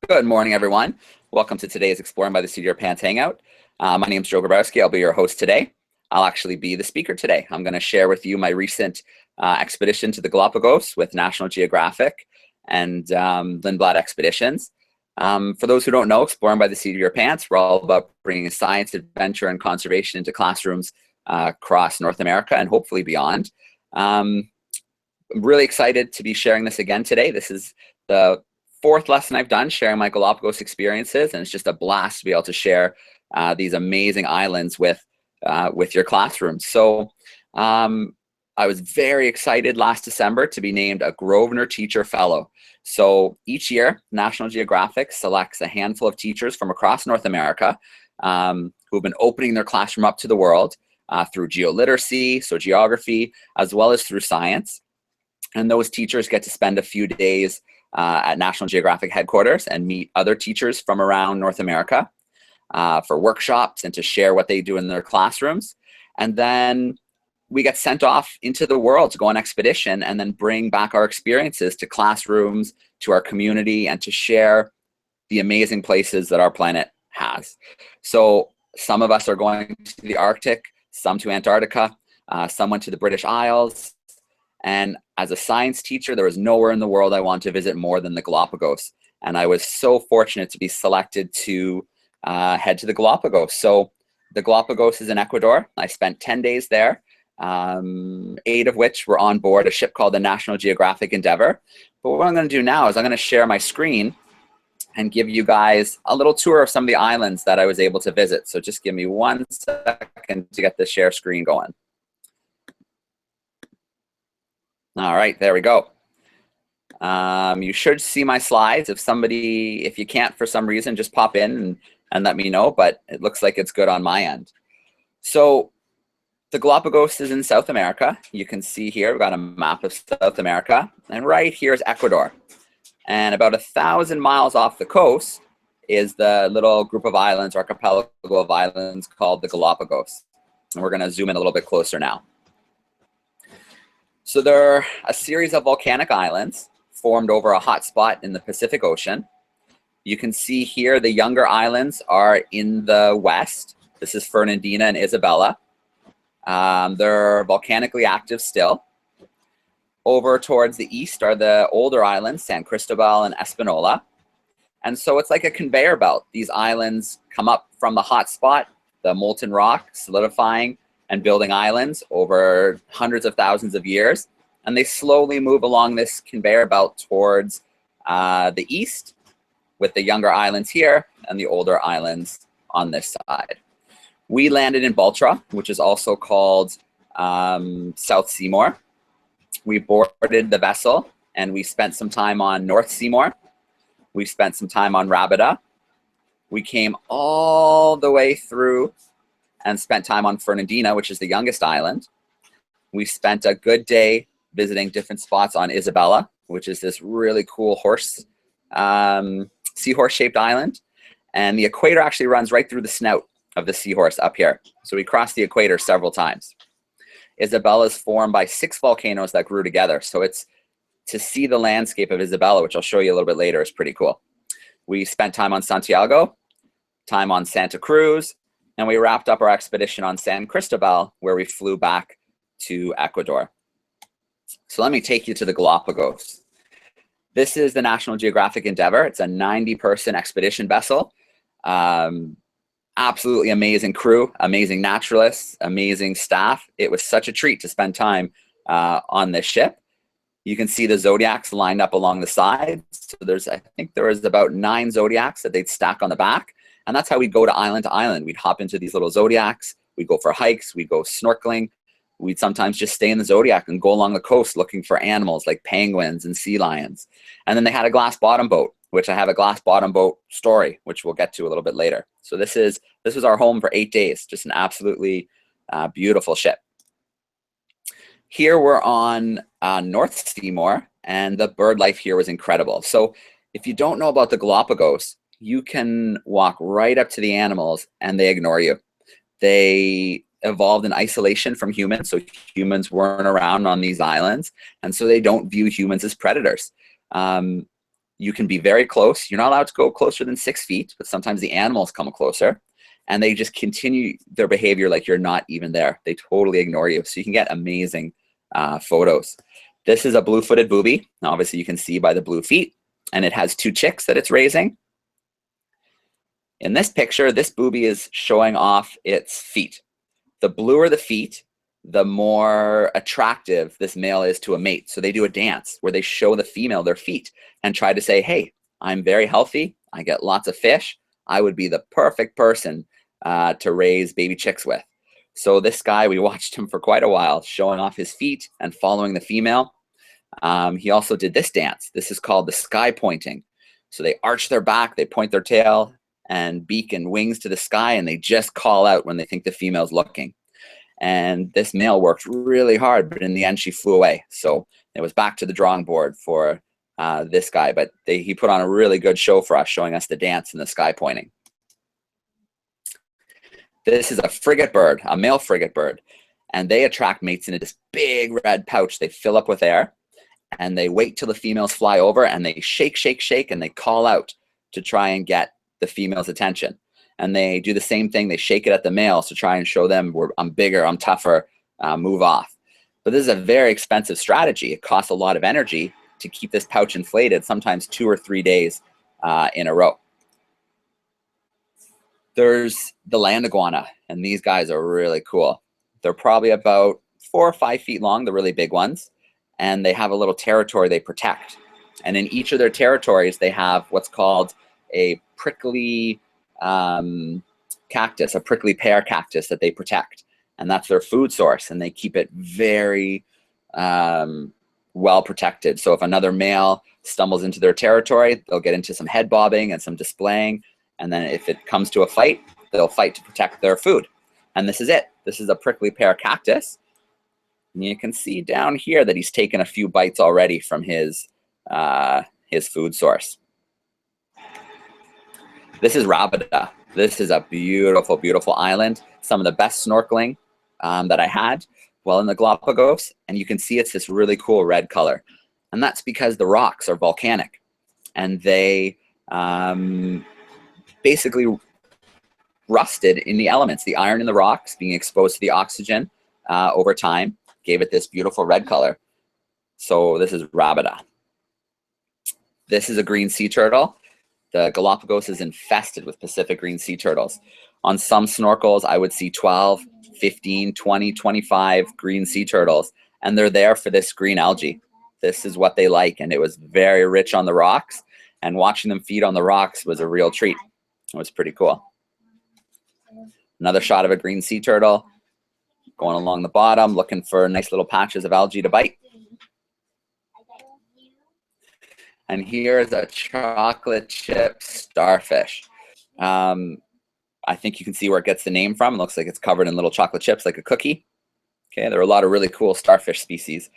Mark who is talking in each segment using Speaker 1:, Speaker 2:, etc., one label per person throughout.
Speaker 1: Good morning, everyone. Welcome to today's Exploring by the Seat of Your Pants Hangout. My name is Joe Grabowski. I'll be your host today. I'll actually be the speaker today. I'm going to share with you my recent expedition to the Galapagos with National Geographic and Lindblad Expeditions. For those who don't know, Exploring by the Seat of Your Pants, we're all about bringing science, adventure, and conservation into classrooms across North America and hopefully beyond. I'm really excited to be sharing this again today. This is the fourth lesson I've done sharing my Galapagos experiences, and it's just a blast to be able to share these amazing islands with your classrooms. So I was very excited last December to be named a Grosvenor Teacher Fellow. So each year, National Geographic selects a handful of teachers from across North America who've been opening their classroom up to the world through geoliteracy, so geography, as well as through science. And those teachers get to spend a few days at National Geographic headquarters and meet other teachers from around North America for workshops and to share what they do in their classrooms. And then we get sent off into the world to go on expedition and then bring back our experiences to classrooms, to our community, and to share the amazing places that our planet has. So some of us are going to the Arctic, some to Antarctica, some went to the British Isles. And as a science teacher, there was nowhere in the world I wanted to visit more than the Galapagos. And I was so fortunate to be selected to head to the Galapagos. So the Galapagos is in Ecuador. I spent 10 days there, 8 of which were on board a ship called the National Geographic Endeavour. But what I'm going to do now is I'm going to share my screen and give you guys a little tour of some of the islands that I was able to visit. So just give me 1 second to get the share screen going. All right, there we go. You should see my slides. If you can't for some reason, just pop in and let me know, but it looks like it's good on my end. So the Galapagos is in South America. You can see here, we've got a map of South America, and right here is Ecuador. And about 1,000 miles off the coast is the little group of islands, archipelago of islands called the Galapagos. And we're gonna zoom in a little bit closer now. So there are a series of volcanic islands formed over a hot spot in the Pacific Ocean. You can see here the younger islands are in the west. This is Fernandina and Isabella. They're volcanically active still. Over towards the east are the older islands, San Cristobal and Espanola. And so it's like a conveyor belt. These islands come up from the hot spot, the molten rock solidifying and building islands over hundreds of thousands of years. And they slowly move along this conveyor belt towards the east with the younger islands here and the older islands on this side. We landed in Baltra, which is also called South Seymour. We boarded the vessel and we spent some time on North Seymour. We spent some time on Rabida. We came all the way through and spent time on Fernandina, which is the youngest island. We spent a good day visiting different spots on Isabella, which is this really cool seahorse-shaped island. And the equator actually runs right through the snout of the seahorse up here. So we crossed the equator several times. Isabella is formed by 6 volcanoes that grew together. So it's to see the landscape of Isabella, which I'll show you a little bit later, is pretty cool. We spent time on Santiago, time on Santa Cruz, and we wrapped up our expedition on San Cristobal, where we flew back to Ecuador. So let me take you to the Galapagos. This is the National Geographic Endeavour. It's a 90-person expedition vessel. Absolutely amazing crew, amazing naturalists, amazing staff. It was such a treat to spend time on this ship. You can see the zodiacs lined up along the sides. So I think there was about 9 zodiacs that they'd stack on the back. And that's how we'd go to island. We'd hop into these little zodiacs. We'd go for hikes. We'd go snorkeling. We'd sometimes just stay in the zodiac and go along the coast looking for animals like penguins and sea lions. And then they had a glass bottom boat, which I have a glass bottom boat story, which we'll get to a little bit later. So this was our home for 8 days, just an absolutely beautiful ship. Here we're on North Seymour, and the bird life here was incredible. So if you don't know about the Galapagos, you can walk right up to the animals and they ignore you. They evolved in isolation from humans, so humans weren't around on these islands, and so they don't view humans as predators. you can be very close. You're not allowed to go closer than 6 feet, but sometimes the animals come closer and they just continue their behavior like you're not even there. They totally ignore you. So you can get amazing photos. This is a blue-footed booby. Now, obviously, you can see by the blue feet, and it has 2 chicks that it's raising. In this picture, this booby is showing off its feet. The bluer the feet, the more attractive this male is to a mate. So they do a dance where they show the female their feet and try to say, hey, I'm very healthy. I get lots of fish. I would be the perfect person to raise baby chicks with. So this guy, we watched him for quite a while, showing off his feet and following the female. He also did this dance. This is called the sky pointing. So they arch their back, they point their tail and beak and wings to the sky, and they just call out when they think the female's looking. And this male worked really hard, but in the end, she flew away. So it was back to the drawing board for this guy. But he put on a really good show for us, showing us the dance and the sky pointing. This is a frigate bird, a male frigate bird. And they attract mates into this big red pouch. They fill up with air. And they wait till the females fly over. And they shake, shake, shake. And they call out to try and get the female's attention. And they do the same thing. They shake it at the males to try and show them, I'm bigger, I'm tougher, move off. But this is a very expensive strategy. It costs a lot of energy to keep this pouch inflated, sometimes 2 or 3 days in a row. There's the land iguana, and these guys are really cool. They're probably about 4 or 5 feet long, the really big ones, and they have a little territory they protect. And in each of their territories, they have what's called a prickly cactus, a prickly pear cactus that they protect, and that's their food source, and they keep it very well protected. So if another male stumbles into their territory, they'll get into some head bobbing and some displaying, and then if it comes to a fight, they'll fight to protect their food. And this is it. This is a prickly pear cactus, and you can see down here that he's taken a few bites already from his food source. This is Rabida. This is a beautiful, beautiful island. Some of the best snorkeling that I had while in the Galapagos. And you can see it's this really cool red color. And that's because the rocks are volcanic. And they basically rusted in the elements. The iron in the rocks being exposed to the oxygen over time gave it this beautiful red color. So this is Rabida. This is a green sea turtle. The Galapagos is infested with Pacific green sea turtles. On some snorkels, I would see 12, 15, 20, 25 green sea turtles, and they're there for this green algae. This is what they like, and it was very rich on the rocks, and watching them feed on the rocks was a real treat. It was pretty cool. Another shot of a green sea turtle going along the bottom, looking for nice little patches of algae to bite. And here's a chocolate chip starfish. I think you can see where it gets the name from. It looks like it's covered in little chocolate chips like a cookie. Okay, there are a lot of really cool starfish species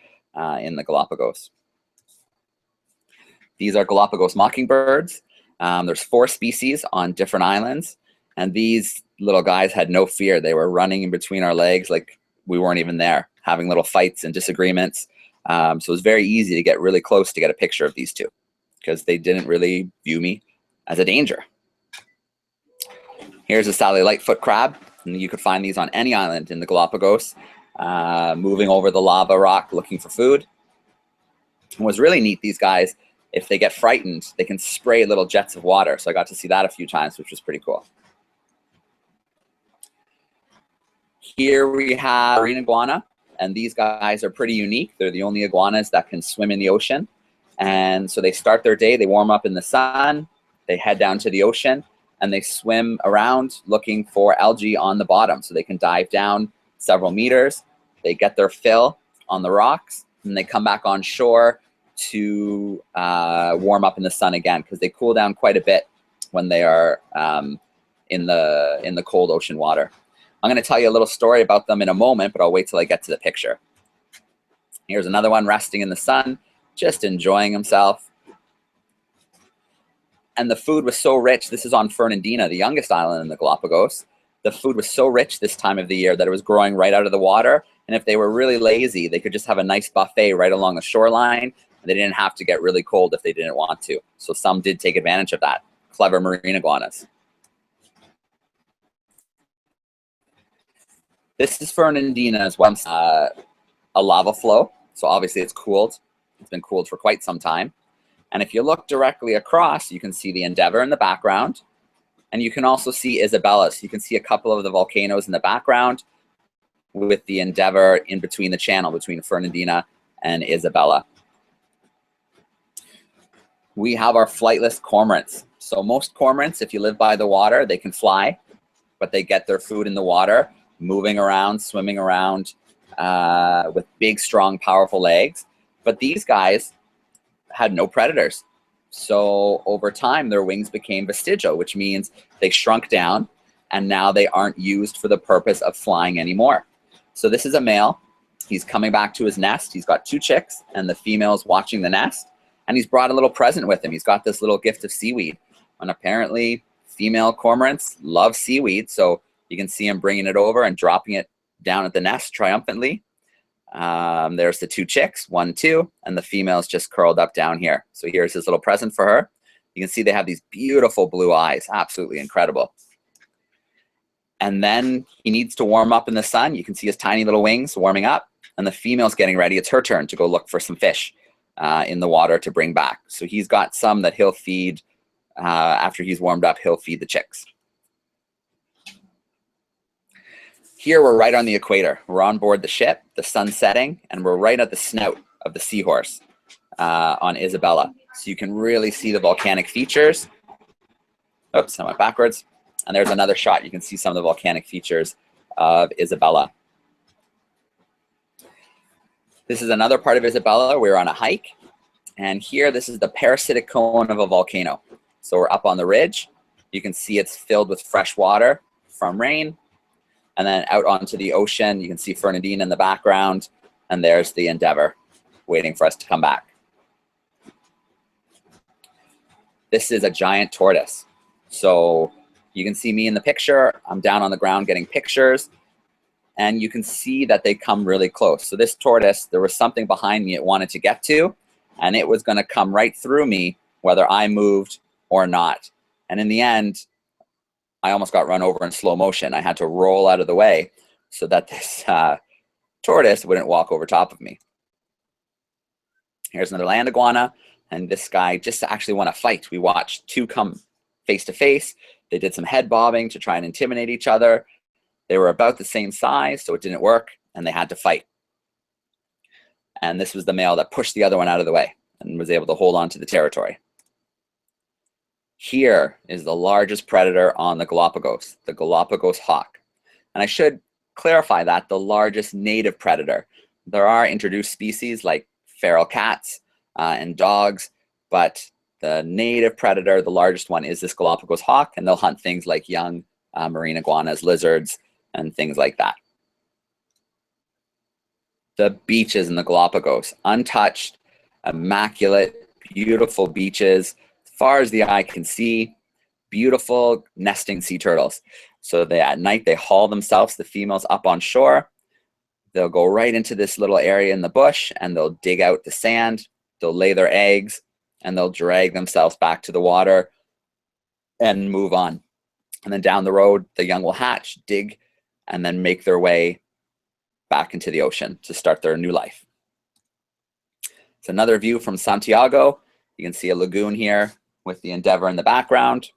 Speaker 1: in the Galapagos. These are Galapagos Mockingbirds. There's 4 species on different islands. And these little guys had no fear. They were running in between our legs like we weren't even there, having little fights and disagreements. So it was very easy to get really close to get a picture of these two because they didn't really view me as a danger. Here's a Sally Lightfoot crab. And you could find these on any island in the Galapagos, moving over the lava rock looking for food. And what's really neat, these guys, if they get frightened, they can spray little jets of water. So I got to see that a few times, which was pretty cool. Here we have green iguana. And these guys are pretty unique. They're the only iguanas that can swim in the ocean. And so they start their day, they warm up in the sun, they head down to the ocean, and they swim around looking for algae on the bottom. So they can dive down several meters, they get their fill on the rocks, and they come back on shore to warm up in the sun again, because they cool down quite a bit when they are in the cold ocean water. I'm going to tell you a little story about them in a moment, but I'll wait till I get to the picture. Here's another one resting in the sun, just enjoying himself. And the food was so rich. This is on Fernandina, the youngest island in the Galapagos. The food was so rich this time of the year that it was growing right out of the water. And if they were really lazy, they could just have a nice buffet right along the shoreline They didn't have to get really cold if they didn't want to. So some did take advantage of that. Clever marine iguanas. This is Fernandina as well, a lava flow. So obviously it's cooled. It's been cooled for quite some time. And if you look directly across, you can see the Endeavour in the background. And you can also see Isabella. So you can see a couple of the volcanoes in the background with the Endeavour in between the channel, between Fernandina and Isabella. We have our flightless cormorants. So most cormorants, if you live by the water, they can fly, but they get their food in the water, moving around, swimming around with big, strong, powerful legs. But these guys had no predators. So over time, their wings became vestigial, which means they shrunk down, and now they aren't used for the purpose of flying anymore. So this is a male. He's coming back to his nest. He's got 2 chicks, and the female's watching the nest. And he's brought a little present with him. He's got this little gift of seaweed. And apparently, female cormorants love seaweed. So you can see him bringing it over and dropping it down at the nest triumphantly. There's the 2 chicks, 1, 2, and the female's just curled up down here. So here's his little present for her. You can see they have these beautiful blue eyes, absolutely incredible. And then he needs to warm up in the sun. You can see his tiny little wings warming up, and the female's getting ready. It's her turn to go look for some fish in the water to bring back. So he's got some that he'll feed after he's warmed up. He'll feed the chicks. Here we're right on the equator. We're on board the ship, the sun's setting, and we're right at the snout of the seahorse on Isabella. So you can really see the volcanic features. Oops, I went backwards. And there's another shot. You can see some of the volcanic features of Isabella. This is another part of Isabella. We're on a hike. And here, this is the parasitic cone of a volcano. So we're up on the ridge. You can see it's filled with fresh water from rain. And then out onto the ocean, you can see Fernandina in the background, and there's the Endeavour waiting for us to come back. This is a giant tortoise. So you can see me in the picture. I'm down on the ground getting pictures, and you can see that they come really close. So this tortoise, there was something behind me it wanted to get to, and it was going to come right through me, whether I moved or not. And in the end, I almost got run over in slow motion. I had to roll out of the way so that this tortoise wouldn't walk over top of me. Here's another land iguana, and this guy just actually want to fight. We watched 2 come face to face. They did some head bobbing to try and intimidate each other. They were about the same size, so it didn't work, and they had to fight. And this was the male that pushed the other one out of the way and was able to hold on to the territory. Here is the largest predator on the Galapagos hawk. And I should clarify that the largest native predator. There are introduced species like feral cats and dogs, but the native predator, the largest one, is this Galapagos hawk, and they'll hunt things like young marine iguanas, lizards, and things like that. The beaches in the Galapagos, untouched, immaculate, beautiful beaches. Far as the eye can see, beautiful nesting sea turtles. So at night they haul themselves, the females, up on shore. They'll go right into this little area in the bush, and they'll dig out the sand. They'll lay their eggs, and they'll drag themselves back to the water and move on. And then down the road, the young will hatch, dig, and then make their way back into the ocean to start their new life. It's another view from Santiago. You can see a lagoon here with the Endeavour in the background.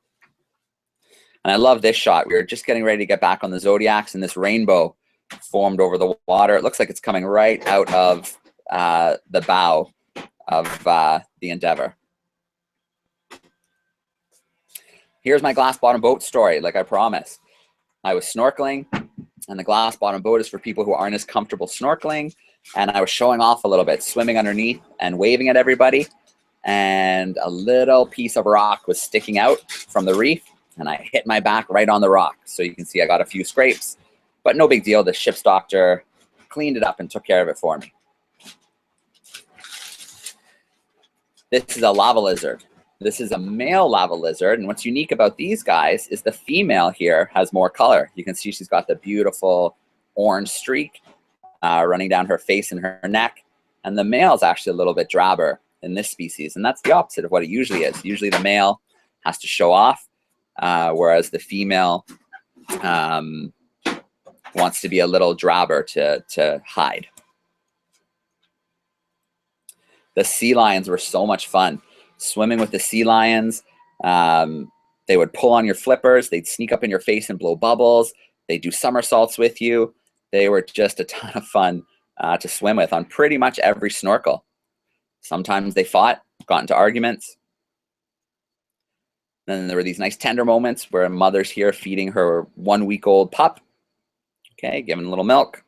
Speaker 1: And I love this shot. We were just getting ready to get back on the Zodiacs, and this rainbow formed over the water. It looks like it's coming right out of the bow of the Endeavour. Here's my glass bottom boat story, like I promised. I was snorkeling, and the glass bottom boat is for people who aren't as comfortable snorkeling. And I was showing off a little bit, swimming underneath and waving at everybody. And a little piece of rock was sticking out from the reef, and I hit my back right on the rock. So you can see I got a few scrapes, but no big deal. The ship's doctor cleaned it up and took care of it for me. This is a lava lizard. This is a male lava lizard, and what's unique about these guys is the female here has more color. You can see she's got the beautiful orange streak running down her face and her neck, and the male is actually a little bit drabber. in this species, and that's the opposite of what it usually is. Usually the male has to show off, whereas the female wants to be a little drabber to hide. The sea lions were so much fun. Swimming with the sea lions, they would pull on your flippers, they'd sneak up in your face and blow bubbles, they'd do somersaults with you. They were just a ton of fun to swim with on pretty much every snorkel. Sometimes they fought, got into arguments. Then there were these nice tender moments where a mother's here feeding her 1-week-old pup, okay, giving a little milk.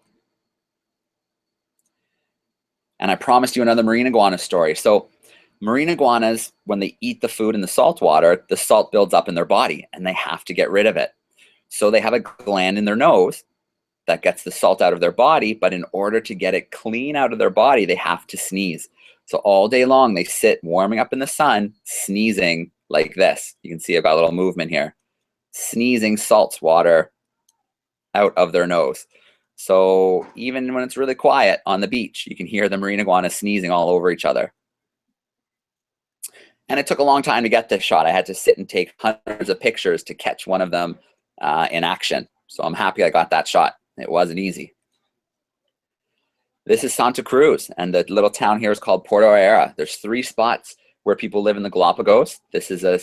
Speaker 1: And I promised you another marine iguana story. So marine iguanas, when they eat the food in the salt water, the salt builds up in their body and they have to get rid of it. So they have a gland in their nose that gets the salt out of their body, but in order to get it clean out of their body, they have to sneeze. So all day long, they sit warming up in the sun, sneezing like this. You can see I've got a little movement here. Sneezing salt water out of their nose. So even when it's really quiet on the beach, you can hear the marine iguana sneezing all over each other. And it took a long time to get this shot. I had to sit and take hundreds of pictures to catch one of them in action. So I'm happy I got that shot. It wasn't easy. This is Santa Cruz, and the little town here is called Puerto Ayala. There's 3 spots where people live in the Galapagos. This is a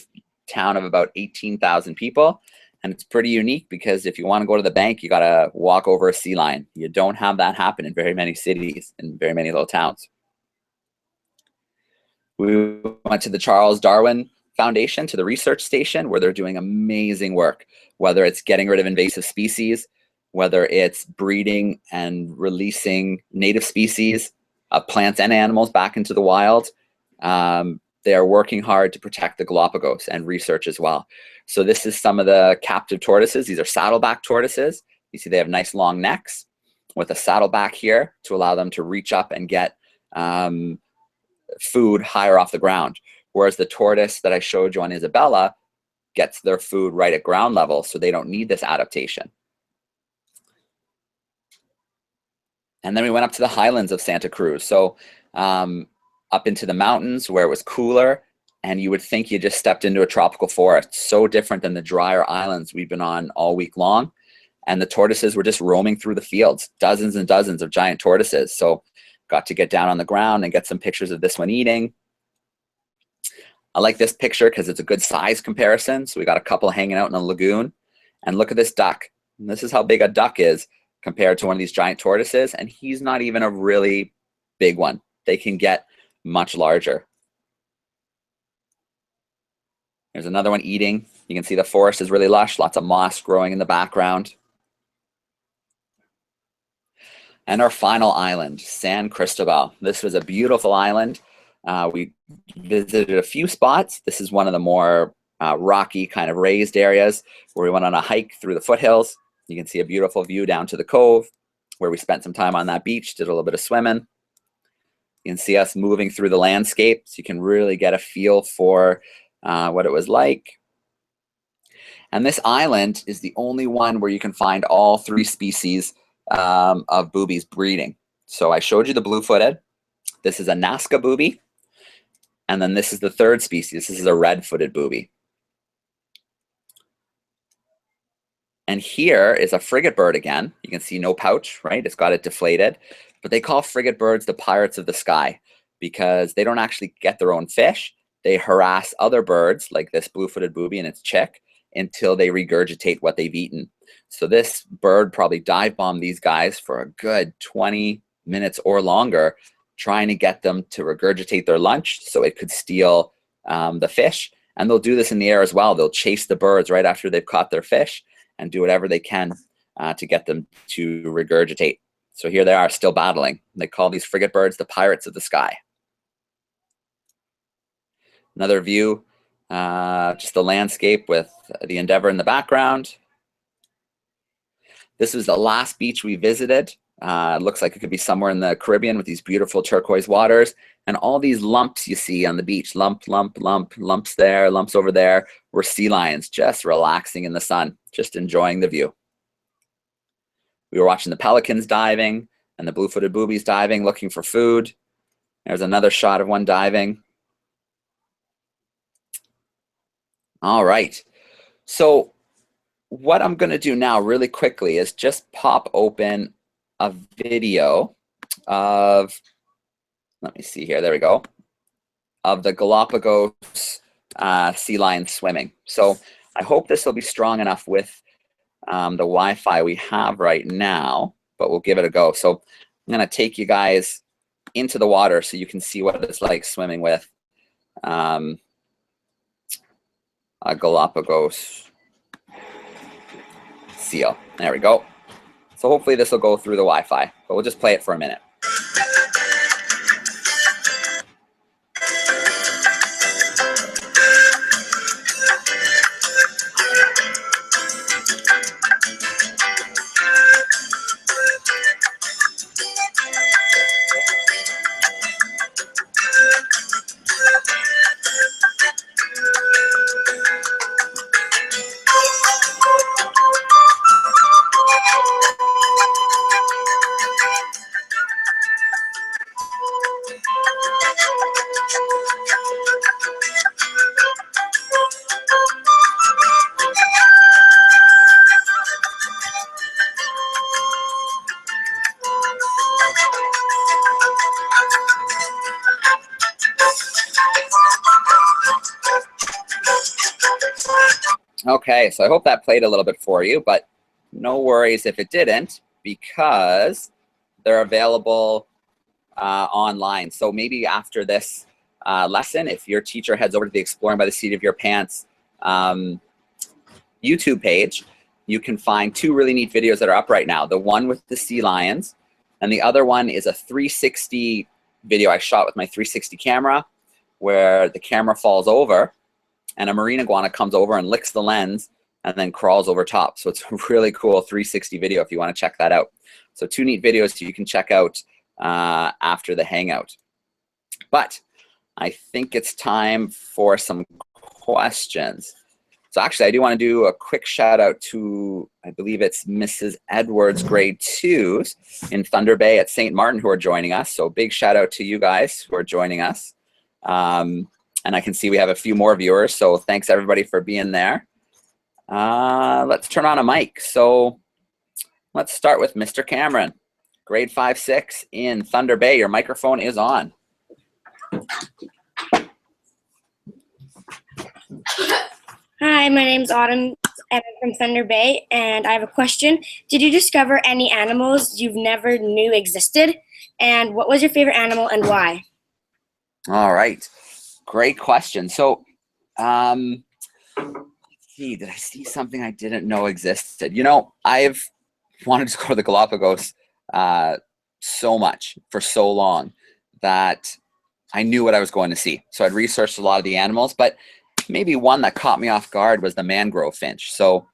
Speaker 1: town of about 18,000 people, and it's pretty unique because if you want to go to the bank, you got to walk over a sea lion. You don't have that happen in very many cities, in very many little towns. We went to the Charles Darwin Foundation, to the research station, where they're doing amazing work, whether it's getting rid of invasive species, whether it's breeding and releasing native species of plants and animals back into the wild. They are working hard to protect the Galapagos and research as well. So this is some of the captive tortoises. These are saddleback tortoises. You see they have nice long necks with a saddleback here to allow them to reach up and get food higher off the ground. Whereas the tortoise that I showed you on Isabella gets their food right at ground level, so they don't need this adaptation. And then we went up to the highlands of Santa Cruz. So up into the mountains where it was cooler, and you would think you just stepped into a tropical forest. So different than the drier islands we've been on all week long. And the tortoises were just roaming through the fields, dozens and dozens of giant tortoises. So got to get down on the ground and get some pictures of this one eating. I like this picture because it's a good size comparison. So we got a couple hanging out in a lagoon. And look at this duck. And this is how big a duck is compared to one of these giant tortoises. And he's not even a really big one. They can get much larger. There's another one eating. You can see the forest is really lush, lots of moss growing in the background. And our final island, San Cristobal. This was a beautiful island. We visited a few spots. This is one of the more rocky, kind of raised areas where we went on a hike through the foothills. You can see a beautiful view down to the cove where we spent some time on that beach, did a little bit of swimming. You can see us moving through the landscape, so you can really get a feel for what it was like. And this island is the only one where you can find all 3 species of boobies breeding. So I showed you the blue-footed. This is a Nazca booby. And then this is the 3rd species. This is a red-footed booby. And here is a frigate bird again. You can see no pouch, right? It's got it deflated. But they call frigate birds the pirates of the sky because they don't actually get their own fish. They harass other birds like this blue-footed booby and its chick until they regurgitate what they've eaten. So this bird probably dive bombed these guys for a good 20 minutes or longer, trying to get them to regurgitate their lunch so it could steal the fish. And they'll do this in the air as well. They'll chase the birds right after they've caught their fish and do whatever they can to get them to regurgitate. So here they are still battling. They call these frigate birds the pirates of the sky. Another view, just the landscape with the Endeavour in the background. This was the last beach we visited. It looks like it could be somewhere in the Caribbean with these beautiful turquoise waters. And all these lumps you see on the beach, lump, lump, lump, lumps there, lumps over there, were sea lions just relaxing in the sun, just enjoying the view. We were watching the pelicans diving and the blue-footed boobies diving, looking for food. There's another shot of one diving. All right. So what I'm going to do now really quickly is just pop open a video of, let me see here, there we go, of the Galapagos sea lion swimming. So I hope this will be strong enough with the Wi-Fi we have right now, but we'll give it a go. So I'm going to take you guys into the water so you can see what it's like swimming with a Galapagos seal. There we go. So hopefully this will go through the Wi-Fi, but we'll just play it for a minute. Okay, so I hope that played a little bit for you, but no worries if it didn't, because they're available online. So maybe after this lesson, if your teacher heads over to the Exploring by the Seat of Your Pants YouTube page, you can find two really neat videos that are up right now. The one with the sea lions, and the other one is a 360 video I shot with my 360 camera, where the camera falls over and a marine iguana comes over and licks the lens and then crawls over top. So it's a really cool 360 video if you want to check that out. So two neat videos you can check out after the hangout. But I think it's time for some questions. So actually, I do want to do a quick shout out to, I believe it's Mrs. Edwards, grade 2s in Thunder Bay at St. Martin, who are joining us. So big shout out to you guys who are joining us. And I can see we have a few more viewers, so thanks everybody for being there. Let's turn on a mic. So let's start with Mr. Cameron, grade 5-6 in Thunder Bay. Your microphone is on.
Speaker 2: Hi, my name's Autumn, and I'm from Thunder Bay, and I have a question. Did you discover any animals you've never knew existed? And what was your favorite animal and why?
Speaker 1: All right. Great question. So, let's see, did I see something I didn't know existed? You know, I've wanted to go to the Galapagos so much for so long that I knew what I was going to see. So I'd researched a lot of the animals, but maybe one that caught me off guard was the Mangrove Finch. So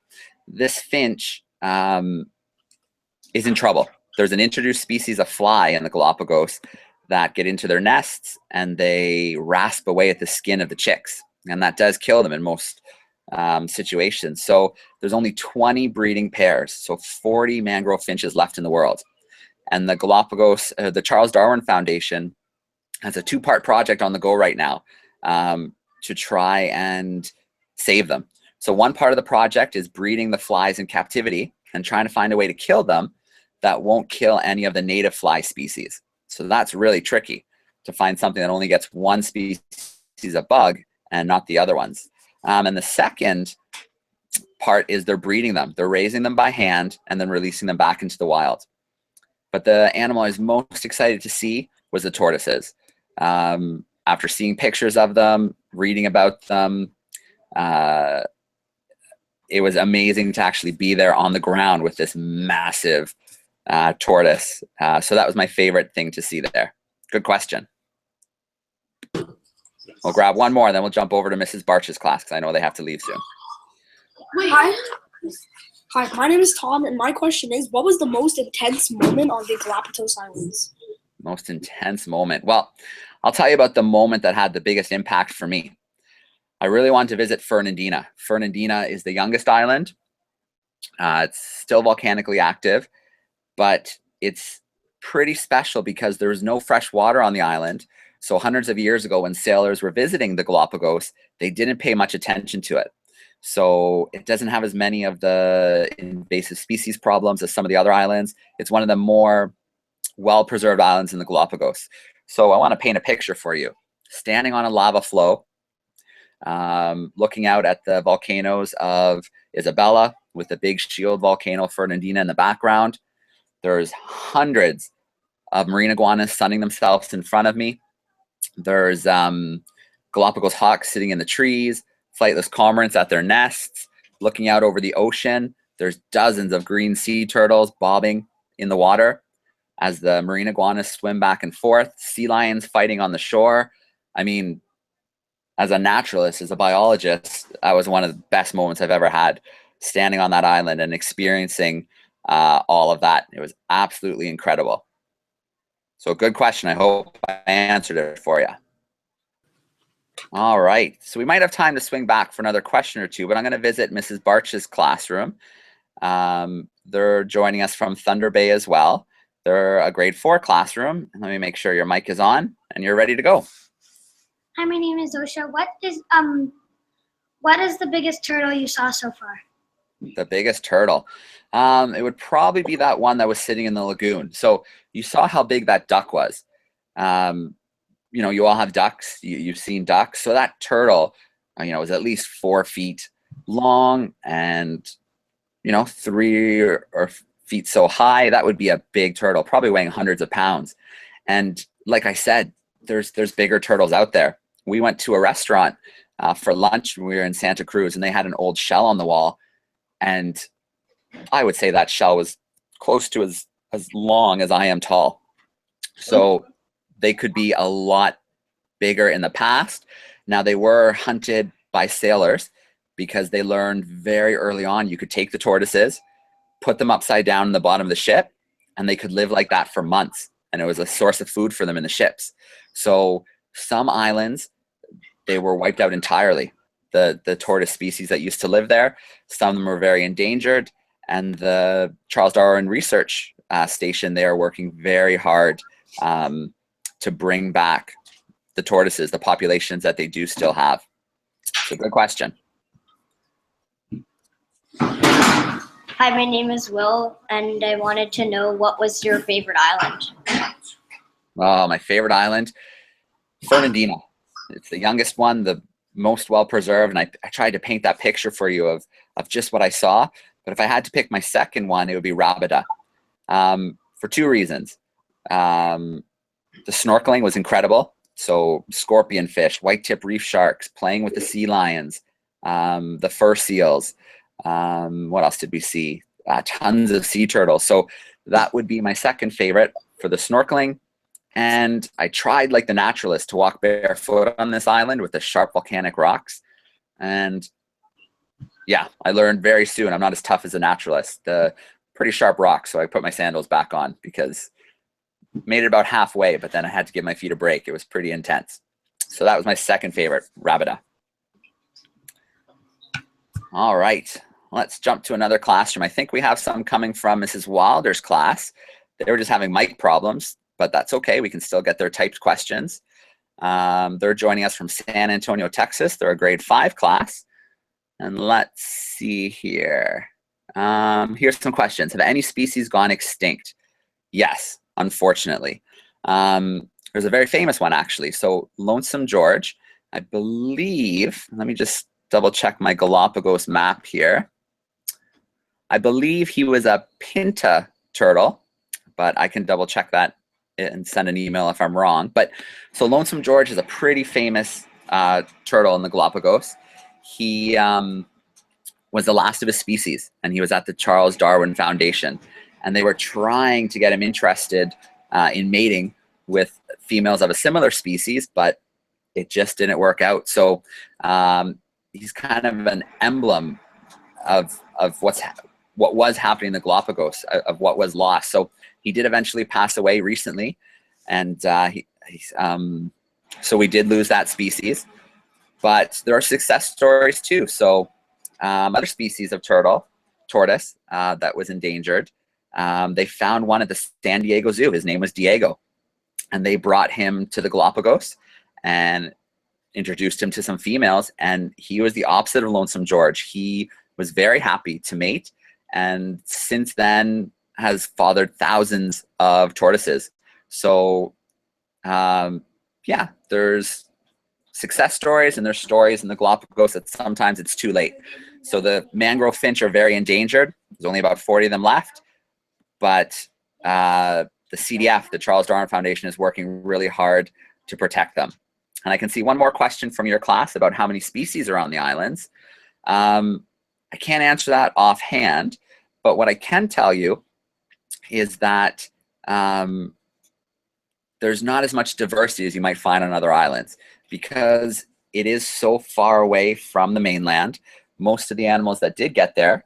Speaker 1: this finch is in trouble. There's an introduced species of fly in the Galapagos that get into their nests and they rasp away at the skin of the chicks. And that does kill them in most situations. So there's only 20 breeding pairs, so 40 mangrove finches left in the world. And the Galapagos, the Charles Darwin Foundation has a 2-part project on the go right now to try and save them. So one part of the project is breeding the flies in captivity and trying to find a way to kill them that won't kill any of the native fly species. So that's really tricky, to find something that only gets one species of bug and not the other ones. And the second part is they're breeding them. They're raising them by hand and then releasing them back into the wild. But the animal I was most excited to see was the tortoises. After seeing pictures of them, reading about them, it was amazing to actually be there on the ground with this massive tortoise. So that was my favorite thing to see there. Good question. We'll grab one more, then we'll jump over to Mrs. Barch's class because I know they have to leave soon.
Speaker 3: Hi, my name is Tom, and my question is, what was the most intense moment on the Galapagos Islands?
Speaker 1: Most intense moment. Well, I'll tell you about the moment that had the biggest impact for me. I really wanted to visit Fernandina. Fernandina is the youngest island. It's still volcanically active, but it's pretty special because there was no fresh water on the island. So hundreds of years ago, when sailors were visiting the Galapagos, they didn't pay much attention to it. So it doesn't have as many of the invasive species problems as some of the other islands. It's one of the more well-preserved islands in the Galapagos. So I want to paint a picture for you. Standing on a lava flow, looking out at the volcanoes of Isabella with the big shield volcano Fernandina in the background. There's hundreds of marine iguanas sunning themselves in front of me. There's Galapagos hawks sitting in the trees, flightless cormorants at their nests. Looking out over the ocean, there's dozens of green sea turtles bobbing in the water as the marine iguanas swim back and forth, sea lions fighting on the shore. I mean, as a naturalist, as a biologist, that was one of the best moments I've ever had, standing on that island and experiencing all of that. It was absolutely incredible. So good question. I hope I answered it for you. All right. So we might have time to swing back for another question or two, but I'm going to visit Mrs. Barch's classroom. They're joining us from Thunder Bay as well. They're a grade 4 classroom. Let me make sure your mic is on and you're ready to go.
Speaker 4: Hi, my name is Osha. What is the biggest turtle you saw so far?
Speaker 1: The biggest turtle. It would probably be that one that was sitting in the lagoon. So you saw how big that duck was. You know, you all have ducks. You've seen ducks. So that turtle, you know, was at least 4 feet long and, you know, 3 or feet so high. That would be a big turtle, probably weighing hundreds of pounds. And like I said, there's bigger turtles out there. We went to a restaurant for lunch when we were in Santa Cruz, and they had an old shell on the wall. And I would say that shell was close to as long as I am tall. So they could be a lot bigger in the past. Now, they were hunted by sailors because they learned very early on you could take the tortoises, put them upside down in the bottom of the ship, and they could live like that for months. And it was a source of food for them in the ships. So some islands, they were wiped out entirely. The tortoise species that used to live there, some of them were very endangered. And the Charles Darwin Research Station, they are working very hard to bring back the tortoises, the populations that they do still have. So good question.
Speaker 4: Hi, my name is Will, and I wanted to know what was your favorite island?
Speaker 1: Oh, my favorite island, Fernandina. It's the youngest one, the most well-preserved, and I tried to paint that picture for you of just what I saw. But if I had to pick my second one, it would be Rabida, for 2 reasons. The snorkeling was incredible. So scorpion fish, white-tip reef sharks, playing with the sea lions, the fur seals. What else did we see? Tons of sea turtles. So that would be my second favorite for the snorkeling. And I tried, like the naturalist, to walk barefoot on this island with the sharp volcanic rocks. And yeah, I learned very soon I'm not as tough as a naturalist. Pretty sharp rocks, so I put my sandals back on because made it about halfway, but then I had to give my feet a break. It was pretty intense. So that was my second favorite, Rabida. All right, let's jump to another classroom. I think we have some coming from Mrs. Wilder's class. They were just having mic problems, but that's okay. We can still get their typed questions. They're joining us from San Antonio, Texas. They're a grade 5 class. And let's see here. Here's some questions. Have any species gone extinct? Yes, unfortunately. There's a very famous one, actually. So Lonesome George, I believe, let me just double check my Galapagos map here. I believe he was a pinta turtle, but I can double check that and send an email if I'm wrong. But so Lonesome George is a pretty famous turtle in the Galapagos. He was the last of his species, and he was at the Charles Darwin Foundation. And they were trying to get him interested in mating with females of a similar species, but it just didn't work out. So he's kind of an emblem of what was happening in the Galapagos, of what was lost. So he did eventually pass away recently, and so we did lose that species. But there are success stories too. So other species of tortoise that was endangered. they found one at the San Diego Zoo. His name was Diego. And they brought him to the Galapagos and introduced him to some females. And he was the opposite of Lonesome George. He was very happy to mate. And since then has fathered thousands of tortoises. So yeah, there's success stories and there's stories in the Galapagos that sometimes it's too late. So the mangrove finch are very endangered. There's only about 40 of them left. But the CDF, the Charles Darwin Foundation, is working really hard to protect them. And I can see one more question from your class about how many species are on the islands. I can't answer that offhand, but what I can tell you is that there's not as much diversity as you might find on other islands because it is so far away from the mainland. Most of the animals that did get there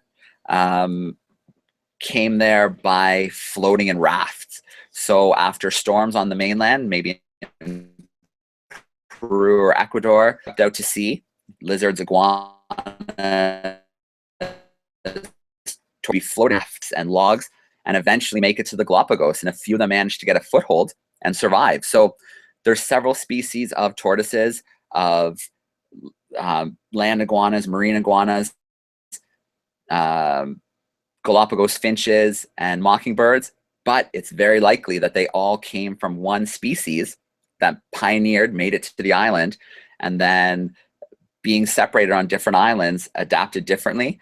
Speaker 1: came there by floating in rafts. So after storms on the mainland, maybe in Peru or Ecuador, out to sea, lizards, iguanas, float rafts and logs, and eventually make it to the Galapagos. And a few of them managed to get a foothold and survive. So there's several species of tortoises, of land iguanas, marine iguanas, Galapagos finches, and mockingbirds. But it's very likely that they all came from one species that pioneered, made it to the island, and then being separated on different islands, adapted differently,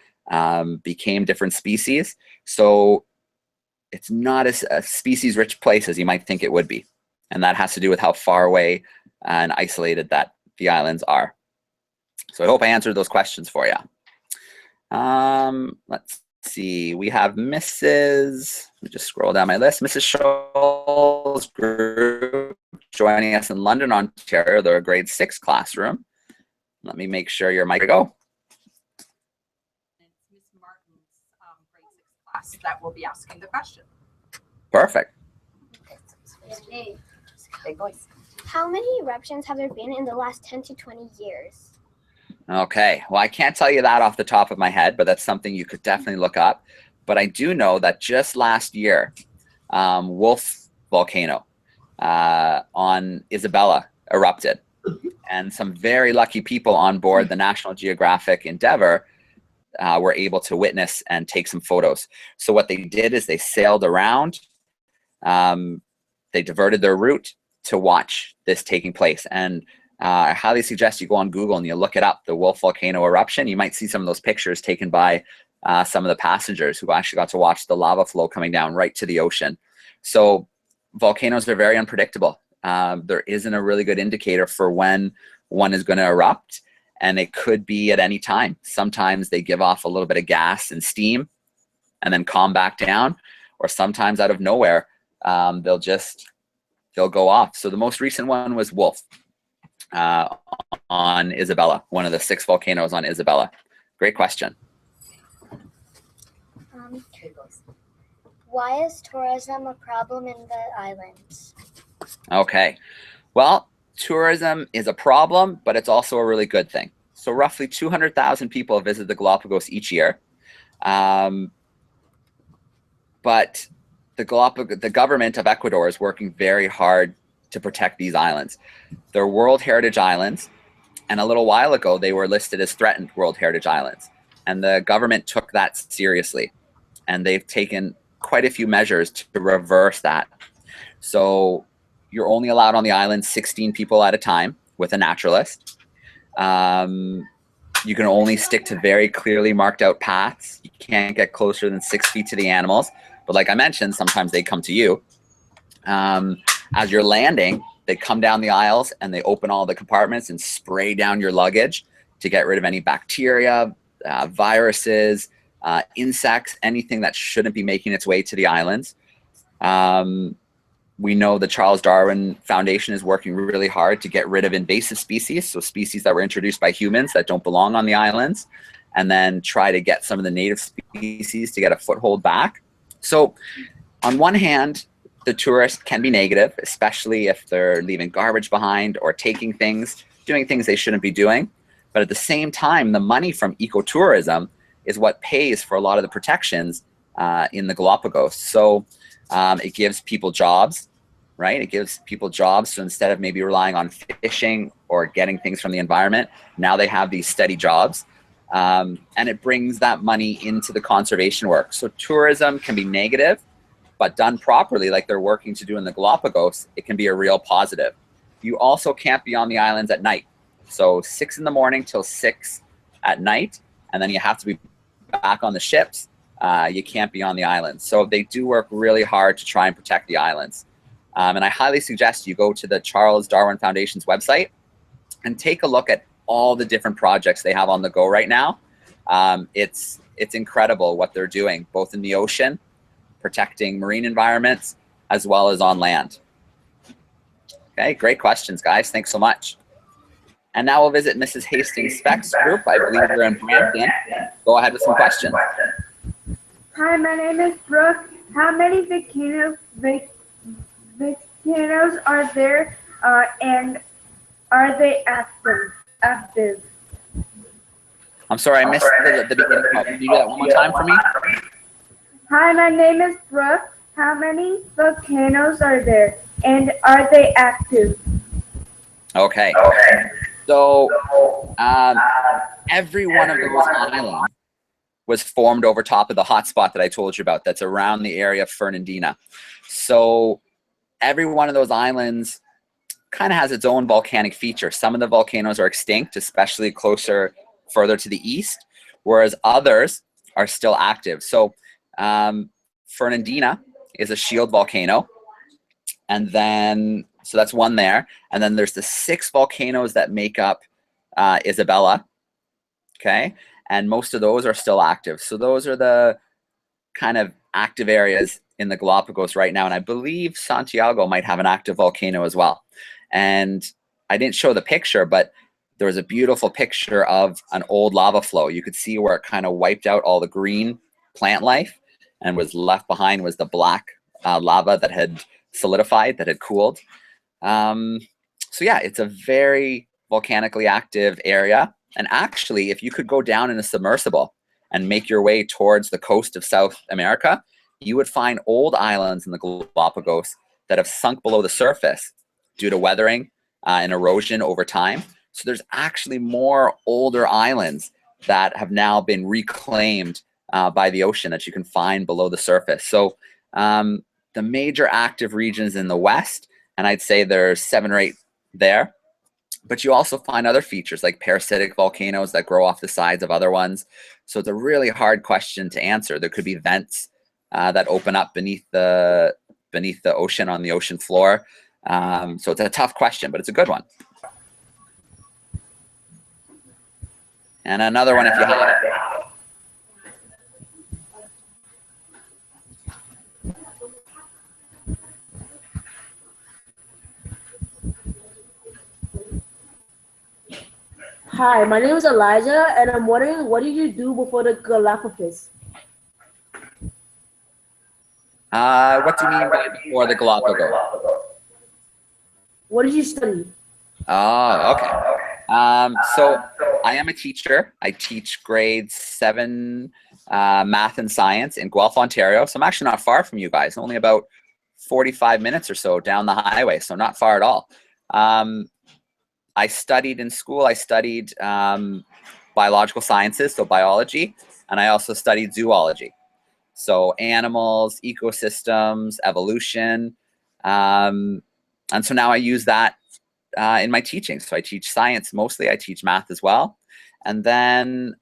Speaker 1: became different species. So it's not as a species-rich place as you might think it would be. And that has to do with how far away and isolated that the islands are. So I hope I answered those questions for you. Let's see, we have Mrs. Let me just scroll down my list. Mrs. Scholl's group joining us in London, Ontario. They're a grade 6 classroom. Let me make sure your mic go.
Speaker 5: It's Miss Martin's grade 6 class that will be asking the question.
Speaker 1: Perfect.
Speaker 5: Big voice.
Speaker 6: How many eruptions have there been in the last 10 to 20 years?
Speaker 1: Okay, well, I can't tell you that off the top of my head, but that's something you could definitely look up. But I do know that just last year, Wolf Volcano on Isabella erupted. And some very lucky people on board the National Geographic Endeavour were able to witness and take some photos. So what they did is they sailed around, they diverted their route to watch this taking place. And I highly suggest you go on Google and you look it up, the Wolf Volcano eruption. You might see some of those pictures taken by some of the passengers who actually got to watch the lava flow coming down right to the ocean. So volcanoes are very unpredictable. There isn't a really good indicator for when one is going to erupt, and it could be at any time. Sometimes they give off a little bit of gas and steam and then calm back down, or sometimes out of nowhere, they'll go off. So the most recent one was Wolf on Isabella, one of the 6 volcanoes on Isabella. Great question.
Speaker 6: Why is tourism a problem in the islands?
Speaker 1: Okay, well, tourism is a problem, but it's also a really good thing. So roughly 200,000 people visit the Galapagos each year. But the government of Ecuador is working very hard to protect these islands. They're World Heritage Islands, and a little while ago they were listed as threatened World Heritage Islands. And the government took that seriously, and they've taken quite a few measures to reverse that. So you're only allowed on the island 16 people at a time with a naturalist. You can only stick to very clearly marked out paths. You can't get closer than 6 feet to the animals. But like I mentioned, sometimes they come to you. As you're landing, they come down the aisles and they open all the compartments and spray down your luggage to get rid of any bacteria, viruses, insects, anything that shouldn't be making its way to the islands. We know the Charles Darwin Foundation is working really hard to get rid of invasive species, so species that were introduced by humans that don't belong on the islands, and then try to get some of the native species to get a foothold back. So on one hand, the tourists can be negative, especially if they're leaving garbage behind or taking things, doing things they shouldn't be doing. But at the same time, the money from ecotourism is what pays for a lot of the protections in the Galapagos. So it gives people jobs, right? It gives people jobs. So instead of maybe relying on fishing or getting things from the environment, now they have these steady jobs. And it brings that money into the conservation work. So tourism can be negative, but done properly, like they're working to do in the Galapagos, it can be a real positive. You also can't be on the islands at night. So 6 in the morning till 6 at night, and then you have to be back on the ships. You can't be on the islands. So they do work really hard to try and protect the islands. And I highly suggest you go to the Charles Darwin Foundation's website and take a look at all the different projects they have on the go right now. It's incredible what they're doing, both in the ocean, protecting marine environments, as well as on land. Okay, great questions, guys. Thanks so much. And now we'll visit Mrs. Hastings Speck's group. I believe you're in Brampton. Go ahead with some questions.
Speaker 7: Hi, my name is Brooke. How many volcanoes are there, and are they active?
Speaker 1: I'm sorry, I missed the beginning part. Can you do that one more time for me?
Speaker 7: Hi, my name is Brooke. How many volcanoes are there, and are they active?
Speaker 1: Okay. So every one of those islands was formed over top of the hot spot that I told you about that's around the area of Fernandina. So every one of those islands kind of has its own volcanic feature. Some of the volcanoes are extinct, especially further to the east, whereas others are still active. So Fernandina is a shield volcano, and then so that's one there, and then there's the 6 volcanoes that make up Isabella, okay, and most of those are still active. So those are the kind of active areas in the Galapagos right now, and I believe Santiago might have an active volcano as well. And I didn't show the picture, but there was a beautiful picture of an old lava flow. You could see where it kind of wiped out all the green plant life, and was left behind was the black lava that had solidified, that had cooled. So yeah, it's a very volcanically active area. And actually, if you could go down in a submersible and make your way towards the coast of South America, you would find old islands in the Galapagos that have sunk below the surface due to weathering and erosion over time. So there's actually more older islands that have now been reclaimed by the ocean that you can find below the surface. So the major active regions in the west, and I'd say there's 7 or 8 there, but you also find other features like parasitic volcanoes that grow off the sides of other ones. So it's a really hard question to answer. There could be vents that open up beneath the ocean, on the ocean floor. So it's a tough question, but it's a good one. And another one if you have it.
Speaker 8: Hi, my name is Elijah, and I'm wondering, what did you do before the Galapagos?
Speaker 1: What do you mean by before the Galapagos?
Speaker 8: What did you study?
Speaker 1: Oh, okay. So I am a teacher. I teach grades 7 math and science in Guelph, Ontario. So I'm actually not far from you guys, only about 45 minutes or so down the highway, so not far at all. I studied in school, I studied biological sciences, so biology, and I also studied zoology. So animals, ecosystems, evolution. And so now I use that in my teaching. So I teach science mostly, I teach math as well. And then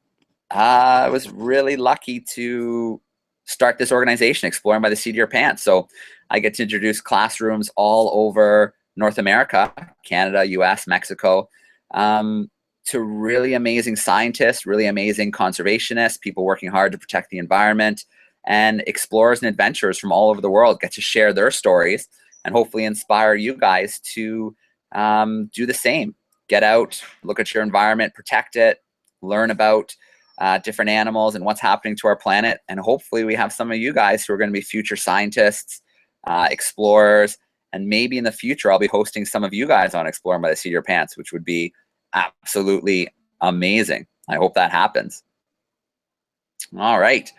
Speaker 1: I was really lucky to start this organization, Exploring by the Seat of Your Pants. So I get to introduce classrooms all over North America, Canada, US, Mexico, to really amazing scientists, really amazing conservationists, people working hard to protect the environment, and explorers and adventurers from all over the world get to share their stories and hopefully inspire you guys to do the same. Get out, look at your environment, protect it, learn about different animals and what's happening to our planet. And hopefully we have some of you guys who are going to be future scientists, explorers, and maybe in the future I'll be hosting some of you guys on Exploring by the Seat of Your Pants, which would be absolutely amazing. I hope that happens. All right.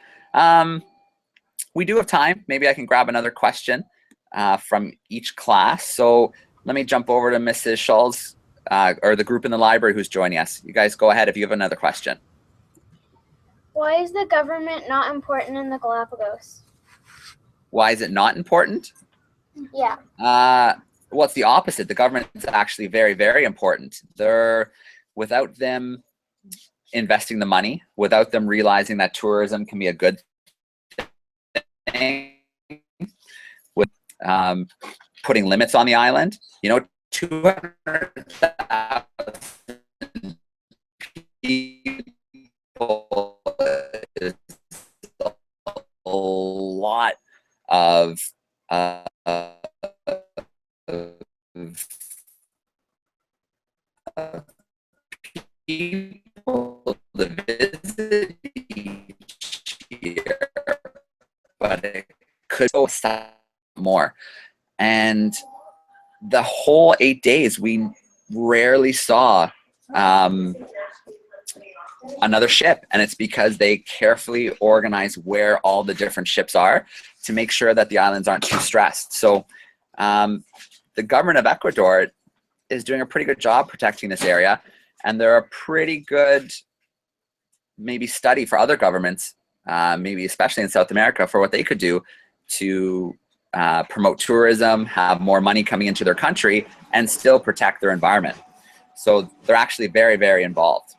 Speaker 1: we do have time. Maybe I can grab another question from each class. So let me jump over to Mrs. Schulz, or the group in the library who's joining us. You guys go ahead if you have another question.
Speaker 6: Why is the government not important in the Galapagos?
Speaker 1: Why is it not important?
Speaker 6: Yeah.
Speaker 1: Well, it's the opposite. The government is actually very, very important. Without them investing the money, without them realizing that tourism can be a good thing, with putting limits on the island, 200,000 people is a lot of people to visit each year, but it could go more. And the whole 8 days, we rarely saw another ship, and it's because they carefully organize where all the different ships are to make sure that the islands aren't too stressed. So the government of Ecuador is doing a pretty good job protecting this area, and they're a pretty good maybe study for other governments, maybe especially in South America, for what they could do to promote tourism, have more money coming into their country, and still protect their environment. So they're actually very, very involved.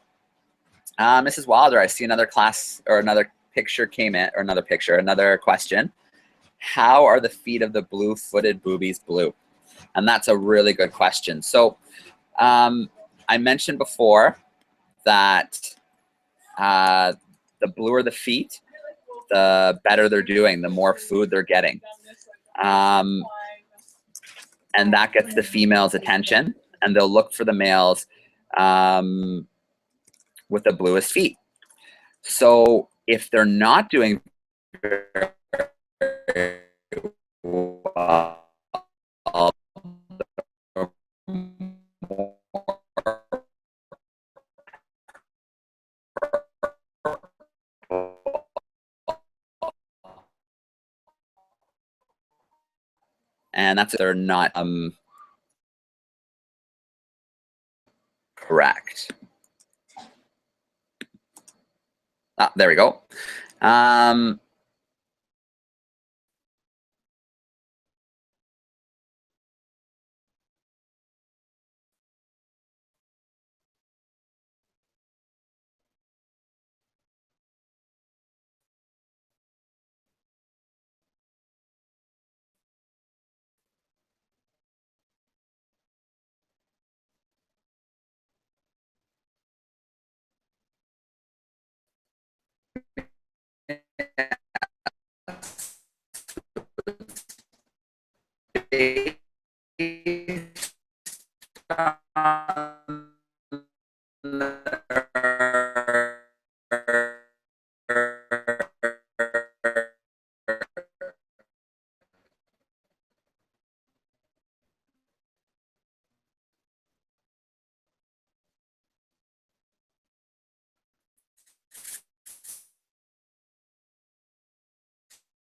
Speaker 1: Mrs. Wilder, I see another class or another picture came in, or another question. How are the feet of the blue-footed boobies blue? And that's a really good question. So I mentioned before that the bluer the feet, the better they're doing, the more food they're getting. And that gets the female's attention, and they'll look for the males with the bluest feet. So if they're not doing very well, and that's they're not correct. There we go.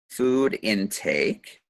Speaker 1: Food intake